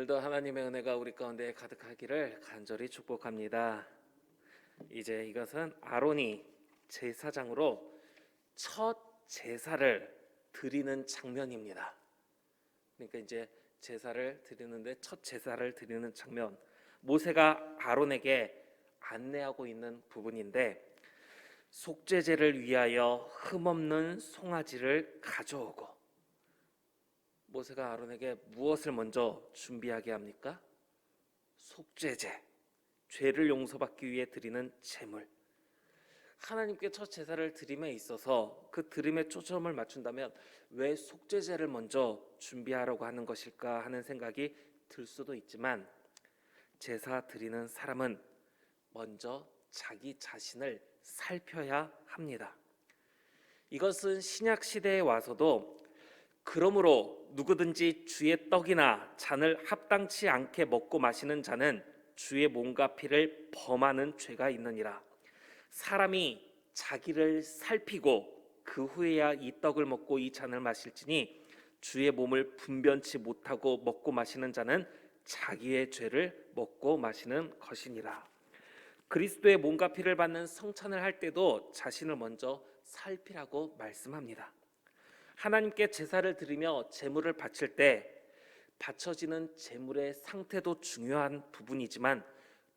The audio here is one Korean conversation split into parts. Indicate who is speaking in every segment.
Speaker 1: 오늘도 하나님의 은혜가 우리 가운데 가득하기를 간절히 축복합니다. 이제 이것은 아론이 제사장으로 첫 제사를 드리는 장면입니다. 그러니까 이제 제사를 드리는데 첫 제사를 드리는 장면, 모세가 아론에게 안내하고 있는 부분인데, 속죄제를 위하여 흠없는 송아지를 가져오고, 모세가 아론에게 무엇을 먼저 준비하게 합니까? 속죄제, 죄를 용서받기 위해 드리는 제물. 하나님께 첫 제사를 드림에 있어서 그 드림에 초점을 맞춘다면 왜 속죄제를 먼저 준비하라고 하는 것일까 하는 생각이 들 수도 있지만, 제사 드리는 사람은 먼저 자기 자신을 살펴야 합니다. 이것은 신약 시대에 와서도 그러므로 누구든지 주의 떡이나 잔을 합당치 않게 먹고 마시는 자는 주의 몸과 피를 범하는 죄가 있느니라. 사람이 자기를 살피고 그 후에야 이 떡을 먹고 이 잔을 마실지니, 주의 몸을 분변치 못하고 먹고 마시는 자는 자기의 죄를 먹고 마시는 것이니라. 그리스도의 몸과 피를 받는 성찬을 할 때도 자신을 먼저 살피라고 말씀합니다. 하나님께 제사를 드리며 제물을 바칠 때 바쳐지는 제물의 상태도 중요한 부분이지만,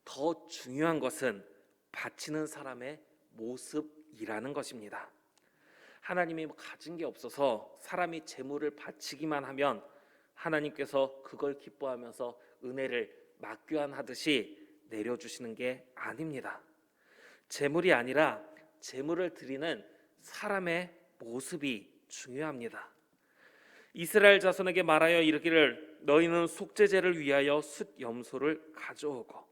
Speaker 1: 더 중요한 것은 바치는 사람의 모습이라는 것입니다. 하나님이 가진 게 없어서 사람이 제물을 바치기만 하면 하나님께서 그걸 기뻐하면서 은혜를 막교환하듯이 내려주시는 게 아닙니다. 제물이 아니라 제물을 드리는 사람의 모습이 중요합니다. 이스라엘 자손에게 말하여 이르기를, 너희는 속죄제를 위하여 숫 염소를 가져오고.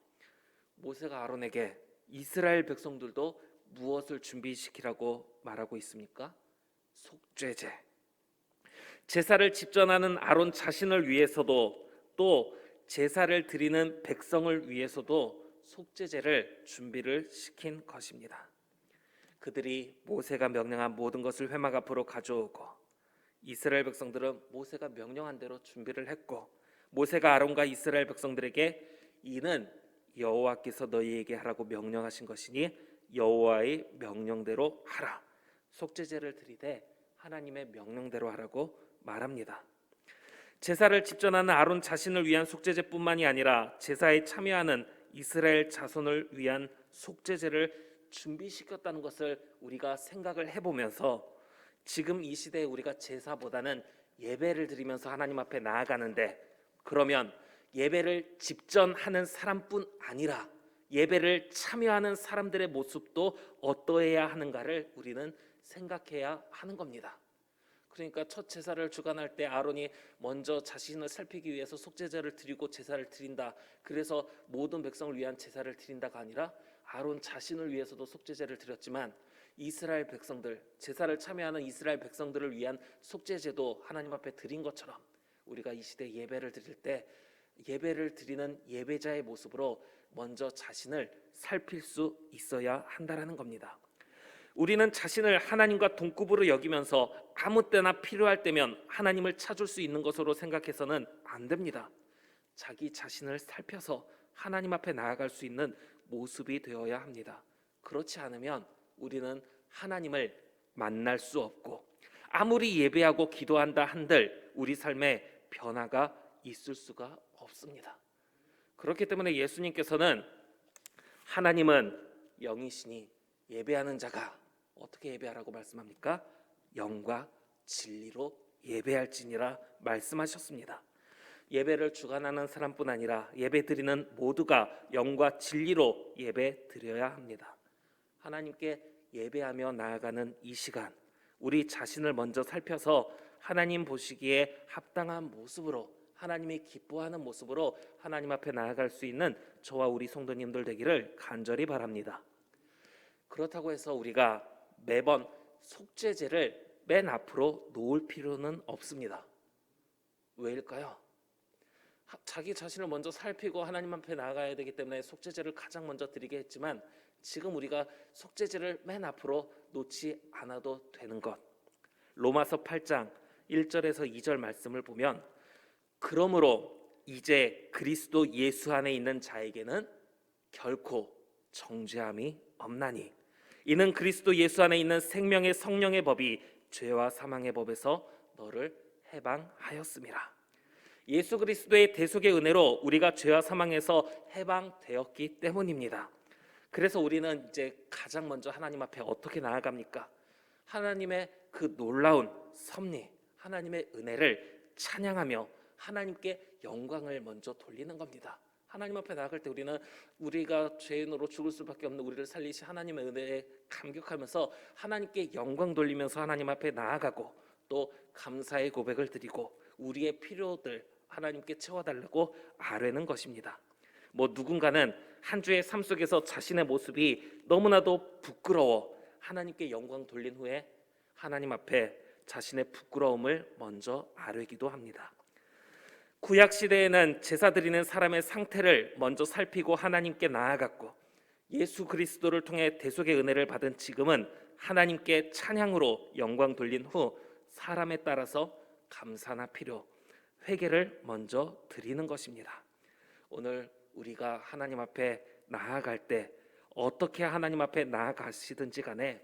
Speaker 1: 모세가 아론에게 이스라엘 백성들도 무엇을 준비시키라고 말하고 있습니까? 속죄제. 제사를 집전하는 아론 자신을 위해서도, 또 제사를 드리는 백성을 위해서도 속죄제를 준비를 시킨 것입니다. 그들이 모세가 명령한 모든 것을 회막 앞으로 가져오고, 이스라엘 백성들은 모세가 명령한 대로 준비를 했고, 모세가 아론과 이스라엘 백성들에게 이는 여호와께서 너희에게 하라고 명령하신 것이니 여호와의 명령대로 하라. 속죄제를 드리되 하나님의 명령대로 하라고 말합니다. 제사를 집전하는 아론 자신을 위한 속죄제뿐만이 아니라 제사에 참여하는 이스라엘 자손을 위한 속죄제를 준비시켰다는 것을 우리가 생각을 해보면서, 지금 이 시대에 우리가 제사보다는 예배를 드리면서 하나님 앞에 나아가는데, 그러면 예배를 집전하는 사람뿐 아니라 예배를 참여하는 사람들의 모습도 어떠해야 하는가를 우리는 생각해야 하는 겁니다. 그러니까 첫 제사를 주관할 때 아론이 먼저 자신을 살피기 위해서 속죄제를 드리고 제사를 드린다, 그래서 모든 백성을 위한 제사를 드린다가 아니라 아론 자신을 위해서도 속죄제를 드렸지만, 이스라엘 백성들, 제사를 참여하는 이스라엘 백성들을 위한 속죄제도 하나님 앞에 드린 것처럼, 우리가 이 시대 예배를 드릴 때 예배를 드리는 예배자의 모습으로 먼저 자신을 살필 수 있어야 한다라는 겁니다. 우리는 자신을 하나님과 동급으로 여기면서 아무 때나 필요할 때면 하나님을 찾을 수 있는 것으로 생각해서는 안 됩니다. 자기 자신을 살펴서 하나님 앞에 나아갈 수 있는 모습이 되어야 합니다. 그렇지 않으면 우리는 하나님을 만날 수 없고, 아무리 예배하고 기도한다 한들 우리 삶에 변화가 있을 수가 없습니다. 그렇기 때문에 예수님께서는 하나님은 영이시니 예배하는 자가 어떻게 예배하라고 말씀합니까? 영과 진리로 예배할지니라 말씀하셨습니다. 예배를 주관하는 사람뿐 아니라 예배드리는 모두가 영과 진리로 예배드려야 합니다. 하나님께 예배하며 나아가는 이 시간, 우리 자신을 먼저 살펴서 하나님 보시기에 합당한 모습으로, 하나님이 기뻐하는 모습으로 하나님 앞에 나아갈 수 있는 저와 우리 성도님들 되기를 간절히 바랍니다. 그렇다고 해서 우리가 매번 속죄제를 맨 앞으로 놓을 필요는 없습니다. 왜일까요? 자기 자신을 먼저 살피고 하나님 앞에 나아가야 되기 때문에 속죄제를 가장 먼저 드리게 했지만, 지금 우리가 속죄제를 맨 앞으로 놓지 않아도 되는 것, 로마서 8장 1절에서 2절 말씀을 보면, 그러므로 이제 그리스도 예수 안에 있는 자에게는 결코 정죄함이 없나니 이는 그리스도 예수 안에 있는 생명의 성령의 법이 죄와 사망의 법에서 너를 해방하였음이라. 예수 그리스도의 대속의 은혜로 우리가 죄와 사망에서 해방되었기 때문입니다. 그래서 우리는 이제 가장 먼저 하나님 앞에 어떻게 나아갑니까? 하나님의 그 놀라운 섭리, 하나님의 은혜를 찬양하며 하나님께 영광을 먼저 돌리는 겁니다. 하나님 앞에 나아갈 때 우리는 우리가 죄인으로 죽을 수밖에 없는 우리를 살리신 하나님의 은혜에 감격하면서 하나님께 영광 돌리면서 하나님 앞에 나아가고 또 감사의 고백을 드리고 우리의 필요들 하나님께 채워달라고 아뢰는 것입니다. 누군가는 한 주의 삶 속에서 자신의 모습이 너무나도 부끄러워 하나님께 영광 돌린 후에 하나님 앞에 자신의 부끄러움을 먼저 아뢰기도 합니다. 구약 시대에는 제사 드리는 사람의 상태를 먼저 살피고 하나님께 나아갔고 예수 그리스도를 통해 대속의 은혜를 받은 지금은 하나님께 찬양으로 영광 돌린 후 사람에 따라서 감사나 필요, 회개를 먼저 드리는 것입니다. 오늘 우리가 하나님 앞에 나아갈 때 어떻게 하나님 앞에 나아가시든지 간에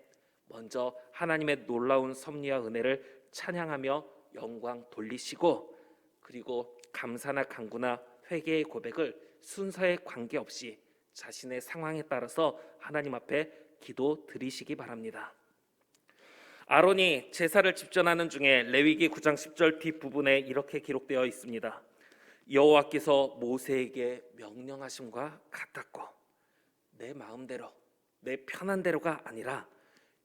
Speaker 1: 먼저 하나님의 놀라운 섭리와 은혜를 찬양하며 영광 돌리시고 그리고 감사나 간구나 회개의 고백을 순서에 관계없이 자신의 상황에 따라서 하나님 앞에 기도 드리시기 바랍니다. 아론이 제사를 집전하는 중에 레위기 9장 10절 뒷부분에 이렇게 기록되어 있습니다. 여호와께서 모세에게 명령하심과 같았고 내 마음대로 내 편한 대로가 아니라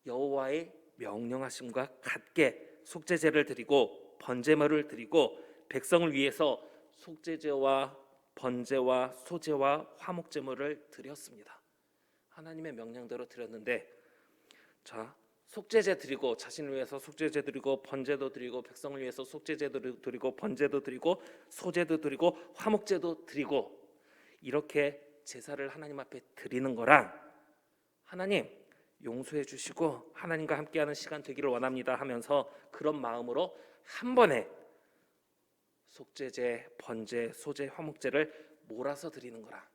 Speaker 1: 여호와의 명령하심과 같게 속죄제를 드리고 번제물을 드리고 백성을 위해서 속죄제와 번제와 소제와 화목제물을 드렸습니다. 하나님의 명령대로 드렸는데 속죄제 드리고 자신을 위해서 속죄제 드리고 번제도 드리고 백성을 위해서 속죄제도 드리고 번제도 드리고 소제도 드리고 화목제도 드리고 이렇게 제사를 하나님 앞에 드리는 거랑 하나님 용서해 주시고 하나님과 함께하는 시간 되기를 원합니다 하면서 그런 마음으로 한 번에 속죄제, 번제, 소제, 화목제를 몰아서 드리는 거라.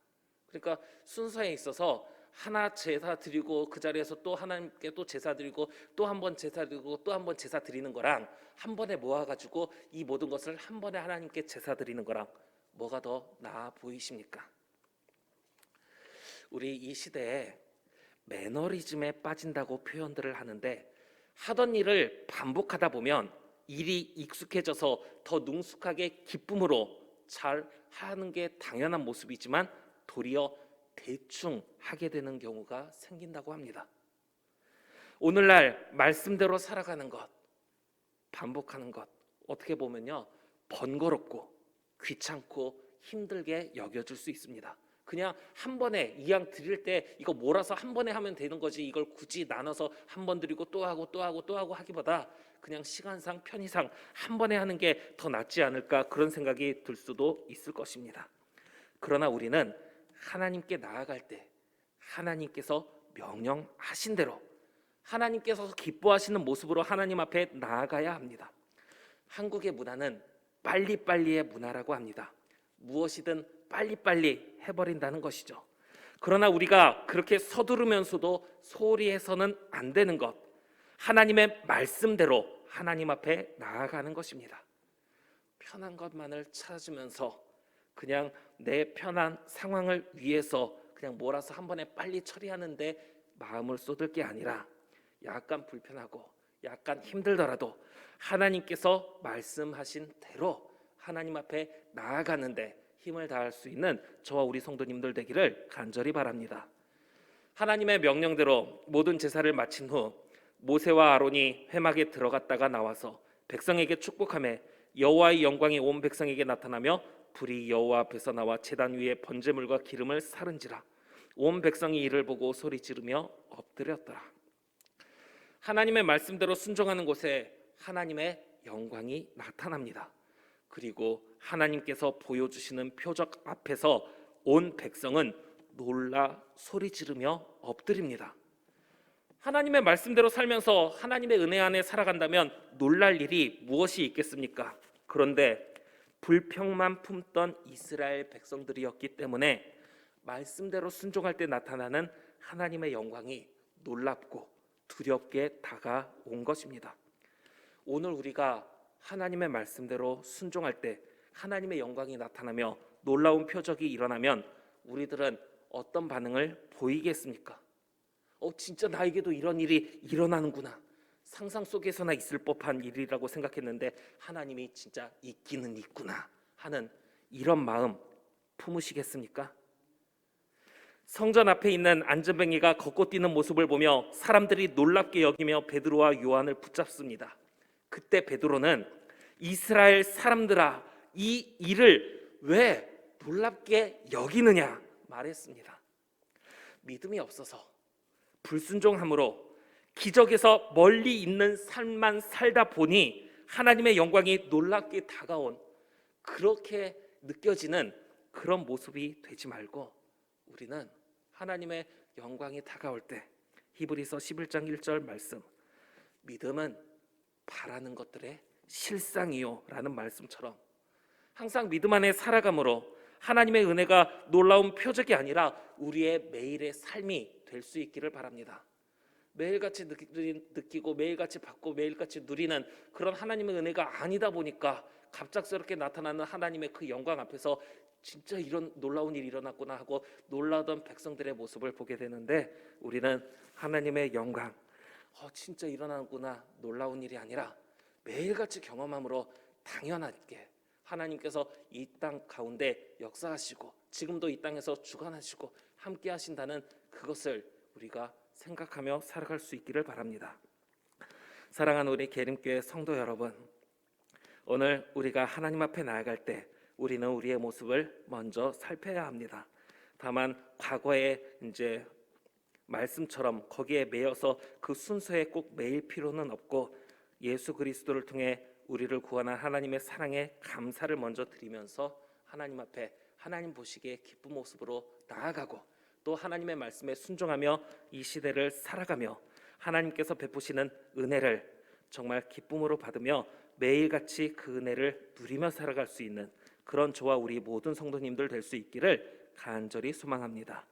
Speaker 1: 그러니까 순서에 있어서 하나 제사 드리고 그 자리에서 또 하나님께 또 제사 드리고 또 한 번 제사 드리고 또 한 번 제사 드리는 거랑 한 번에 모아가지고 이 모든 것을 한 번에 하나님께 제사 드리는 거랑 뭐가 더 나아 보이십니까? 우리 이 시대에 매너리즘에 빠진다고 표현들을 하는데 하던 일을 반복하다 보면 일이 익숙해져서 더 능숙하게 기쁨으로 잘 하는 게 당연한 모습이지만 도리어 대충 하게 되는 경우가 생긴다고 합니다. 오늘날 말씀대로 살아가는 것, 반복하는 것 어떻게 보면요 번거롭고 귀찮고 힘들게 여겨질 수 있습니다. 그냥 한 번에 이왕 드릴 때 이거 몰아서 한 번에 하면 되는 거지 이걸 굳이 나눠서 한 번 드리고 또 하고 또 하고 또 하고 하기보다 그냥 시간상 편의상 한 번에 하는 게 더 낫지 않을까 그런 생각이 들 수도 있을 것입니다. 그러나 우리는 하나님께 나아갈 때 하나님께서 명령하신 대로 하나님께서 기뻐하시는 모습으로 하나님 앞에 나아가야 합니다. 한국의 문화는 빨리빨리의 문화라고 합니다. 무엇이든 빨리빨리 해버린다는 것이죠. 그러나 우리가 그렇게 서두르면서도 소홀히 해서는 안 되는 것, 하나님의 말씀대로 하나님 앞에 나아가는 것입니다. 편한 것만을 찾으면서 그냥 내 편한 상황을 위해서 그냥 몰아서 한 번에 빨리 처리하는데 마음을 쏟을 게 아니라 약간 불편하고 약간 힘들더라도 하나님께서 말씀하신 대로 하나님 앞에 나아가는데 힘을 다할 수 있는 저와 우리 성도님들 되기를 간절히 바랍니다. 하나님의 명령대로 모든 제사를 마친 후 모세와 아론이 회막에 들어갔다가 나와서 백성에게 축복하며 여호와의 영광이 온 백성에게 나타나며 불이 여호와 앞에서 나와 제단 위에 번제물과 기름을 사른지라 온 백성이 이를 보고 소리 지르며 엎드렸더라. 하나님의 말씀대로 순종하는 곳에 하나님의 영광이 나타납니다. 그리고 하나님께서 보여주시는 표적 앞에서 온 백성은 놀라 소리 지르며 엎드립니다. 하나님의 말씀대로 살면서 하나님의 은혜 안에 살아간다면 놀랄 일이 무엇이 있겠습니까? 그런데 불평만 품던 이스라엘 백성들이었기 때문에 말씀대로 순종할 때 나타나는 하나님의 영광이 놀랍고 두렵게 다가온 것입니다. 오늘 우리가 하나님의 말씀대로 순종할 때 하나님의 영광이 나타나며 놀라운 표적이 일어나면 우리들은 어떤 반응을 보이겠습니까? 진짜 나에게도 이런 일이 일어나는구나. 상상 속에서나 있을 법한 일이라고 생각했는데 하나님이 진짜 있기는 있구나 하는 이런 마음 품으시겠습니까? 성전 앞에 있는 안전뱅이가 걷고 뛰는 모습을 보며 사람들이 놀랍게 여기며 베드로와 요한을 붙잡습니다. 그때 베드로는 이스라엘 사람들아, 이 일을 왜 놀랍게 여기느냐 말했습니다. 믿음이 없어서 불순종함으로 기적에서 멀리 있는 삶만 살다 보니 하나님의 영광이 놀랍게 다가온, 그렇게 느껴지는 그런 모습이 되지 말고 우리는 하나님의 영광이 다가올 때 히브리서 11장 1절 말씀, 믿음은 바라는 것들의 실상이요 라는 말씀처럼 항상 믿음 안에 살아감으로 하나님의 은혜가 놀라운 표적이 아니라 우리의 매일의 삶이 될 수 있기를 바랍니다. 매일같이 느끼고 매일같이 받고 매일같이 누리는 그런 하나님의 은혜가 아니다 보니까 갑작스럽게 나타나는 하나님의 그 영광 앞에서 진짜 이런 놀라운 일이 일어났구나 하고 놀라던 백성들의 모습을 보게 되는데, 우리는 하나님의 영광 진짜 일어나는구나 놀라운 일이 아니라 매일같이 경험함으로 당연하게 하나님께서 이 땅 가운데 역사하시고 지금도 이 땅에서 주관하시고 함께 하신다는 그것을 우리가 생각하며 살아갈 수 있기를 바랍니다. 사랑하는 우리 계림교회 성도 여러분, 오늘 우리가 하나님 앞에 나아갈 때 우리는 우리의 모습을 먼저 살펴야 합니다. 다만 과거의 이제 말씀처럼 거기에 매여서 그 순서에 꼭 매일 필요는 없고 예수 그리스도를 통해 우리를 구원한 하나님의 사랑에 감사를 먼저 드리면서 하나님 앞에 하나님 보시기에 기쁜 모습으로 나아가고 또 하나님의 말씀에 순종하며 이 시대를 살아가며 하나님께서 베푸시는 은혜를 정말 기쁨으로 받으며 매일같이 그 은혜를 누리며 살아갈 수 있는 그런 저와 우리 모든 성도님들 될 수 있기를 간절히 소망합니다.